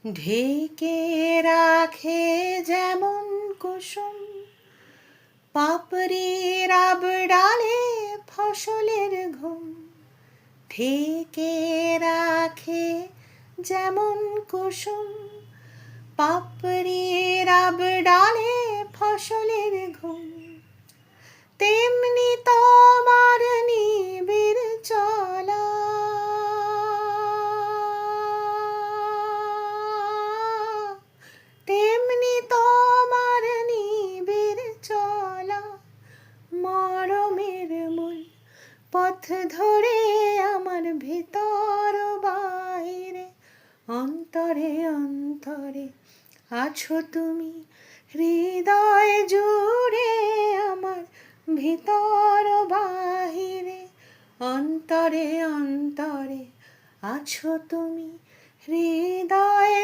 ঢেকে রাখে যেমন কুসুম পাপড়ির আবডালে ফসলের ঘুম। ঢেকে রাখে যেমন কুসুম পাপড়ির আবডালে ফসলের ঘুম, তেমনি তোমার নিবিড় চলা তেমনি তোমার নিবিড় চলা। মরমের মূল পথ ধরে আমার ভিতর বাইরে, অন্তরে অন্তরে আছো তুমি, হৃদয় জুড়ে আমার ভিতর বাহিরে। অন্তরে অন্তরে আছো তুমি, হৃদয়